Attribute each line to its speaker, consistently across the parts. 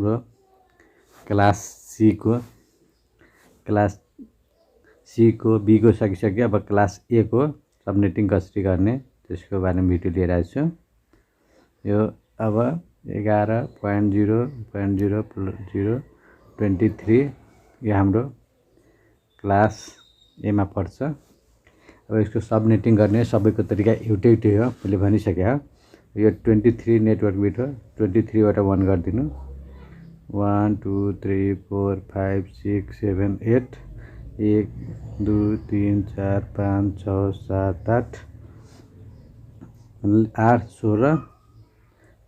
Speaker 1: हाम्रो class C को be को सकिसक्यो। अब क्लास ए को सबनेटिङ कसरी गर्ने त्यसको बारेमा भिडियो लिएर आएको छु। यो अब 11.0.0.023 यो हाम्रो क्लास ए मा पर्छ। अब यसको सबनेटिङ गर्ने सबैको तरिका एउटै हो, मैले भनिसके हो। यो 23 नेटवर्क बिट हो, 23 वटा 1 गरिदिनु। 1 2 3 4 5 6 7 8 1 2 3 4 5 6 7 8 8 16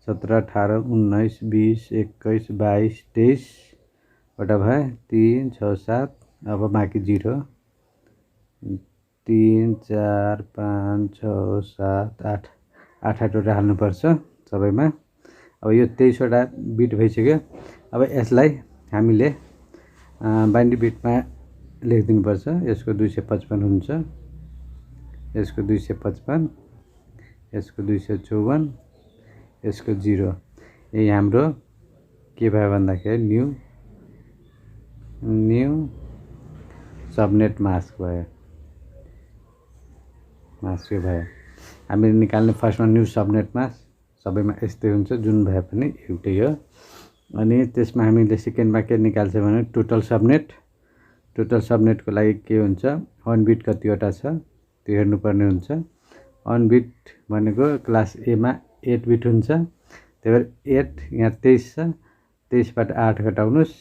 Speaker 1: 17 18 19 20 21 22 23 वटा भयो। 3 6 7 अब बाँकी 0 3 4 5 6 7 8 8 वटा हाल्नुपर्छ सबैमा। अब यो 23 वटा बिट भइसक्यो। अब यसलाई हामीले बाइनरी बिटमा लेखिदिनुपर्छ। यसको 255 हुन्छ, यसको 255, यसको 254, यसको 0। यही हाम्रो के भयो भन्दाखेरि न्यू सबनेट मास्क भयो। हामीले निकाल्ने फर्स्टमा न्यू सबनेट मास्क सबैमा यस्तै हुन्छ, जुन भए पनि एउटै हो। अनि त्यसमा हामीले सेकेन्डमा के निकाल्छ भने टोटल सबनेटको लागि के हुन्छ, अन बिट कतिवटा छ त्यो हेर्नुपर्ने हुन्छ। अन बिट भनेको क्लास ए मा 8 बिट हुन्छ, त्यही भएर 8 यहाँ 23 छ, 23 बाट 8 घटाउनुस्,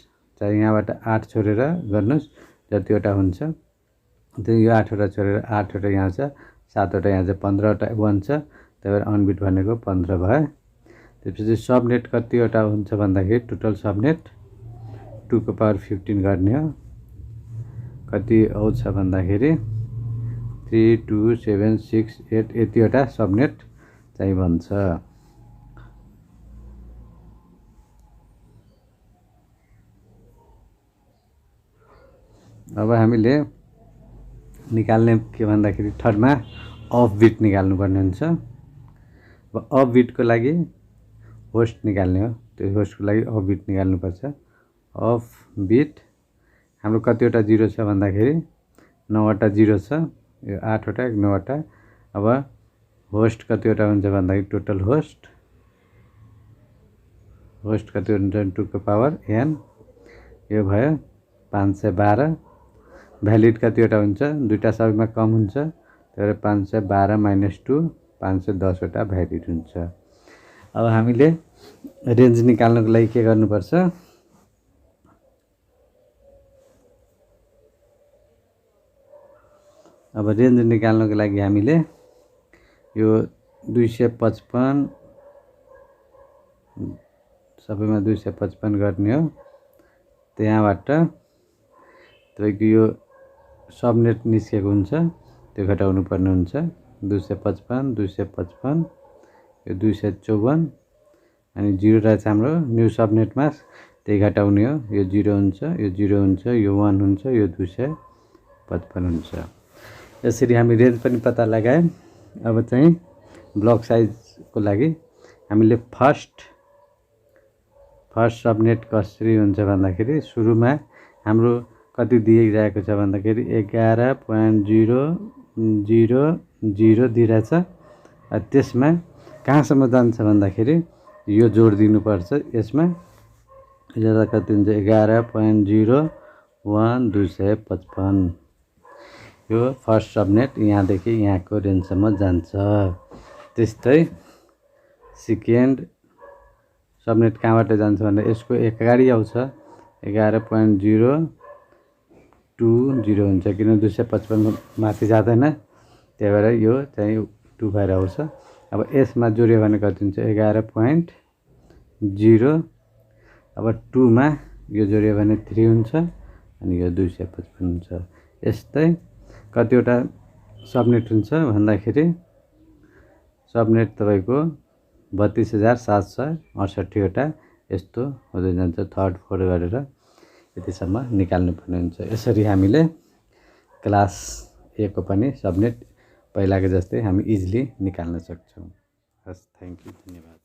Speaker 1: चाहे यहाँबाट 8 छोडेर गर्नुस्, जतिवटा हुन्छ त्यो यो 8 वटा छोडेर 8 वटा यहाँ छ, 7 वटा यहाँ छ, 15 वटा 1 छ, त्यही भएर अन बिट भनेको 15 भयो। त्यसपछि सबनेट कतिवटा हुन्छ भन्दाखेरि टोटल सबनेट 2 को पावर 15 गर्ने हो। कति आउँछ भन्दाखेरि 3 2 7 6 8 यतिवटा सबनेट चाहिँ बन्छ। अब हामीले निकाल्ने के भन्दाखेरि थर्डमा अफ बिट निकाल्नु पर्ने हुन्छ। अब अफ बिटको लागि होस्ट निकाल्ने हो, त्यो होस्टको लागि अफ बिट निकाल्नुपर्छ। अफ बिट हाम्रो कतिवटा 0 छ भन्दाखेरि 9 वटा 0 छ, यो 8 वटा 9 वटा। अब होस्ट कतिवटा हुन्छ भन्दाखेरि टोटल होस्ट कति हुन्छ 2 को पावर n, यो भयो 512। भ्यालिड कतिवटा हुन्छ, दुईटा सबैमा कम हुन्छ, त्यही भएर 512 माइनस 2 510 वटा भ्यालिड हुन्छ। अब हामीले रेन्ज निकाल्नको लागि के गर्नुपर्छ, अब रेन्ज निकाल्नको लागि हामीले यो 255 सबैमा 255 गर्ने हो। त्यहाँबाट तपाईँको यो सबनेट निस्केको हुन्छ त्यो घटाउनु पर्ने हुन्छ। 255 255 यो 254 अनि 0 रहेछ हाम्रो न्यू सबनेट मास्क, त्यही घटाउने हो। यो 0 हुन्छ, यो 0 हुन्छ, यो 1 हुन्छ, यो 255 हुन्छ। यसरी हामी रेन्ज पनि पत्ता लगायौँ। अब चाहिँ ब्लक साइजको लागि हामीले फर्स्ट सबनेट कसरी हुन्छ भन्दाखेरि सुरुमा हाम्रो कति दिइरहेको छ भन्दाखेरि 11.000 दिइरहेछ। त्यसमा कहाँसम्म जान्छ भन्दाखेरि यो जोड दिनुपर्छ यसमा, यसलाई कति हुन्छ 11.01 यो फर्स्ट सबनेट यहाँदेखि यहाँको रेन्जसम्म जान्छ। त्यस्तै सेकेन्ड सबनेट कहाँबाट जान्छ भन्दा यसको एक अगाडि आउँछ 11.020 हुन्छ, किन 255 माथि जाँदैन, त्यही भएर यो चाहिँ 2 भएर आउँछ। अब यसमा जोड्यो भने कति हुन्छ 11.0, अब 2 मा यो जोड्यो भने 3 हुन्छ अनि यो 255 हुन्छ। यस्तै कतिवटा सबनेट हुन्छ भन्दाखेरि सबनेट तपाईँको 32,768 वटा यस्तो हुँदै जान्छ, थर्ड फोर्थ गरेर यतिसम्म निकाल्नुपर्ने हुन्छ। यसरी हामीले क्लास ए को पनि सबनेट पहिलाको जस्तै हामी इजिली निकाल्न सक्छौँ। हस्, थ्याङ्क यू, धन्यवाद।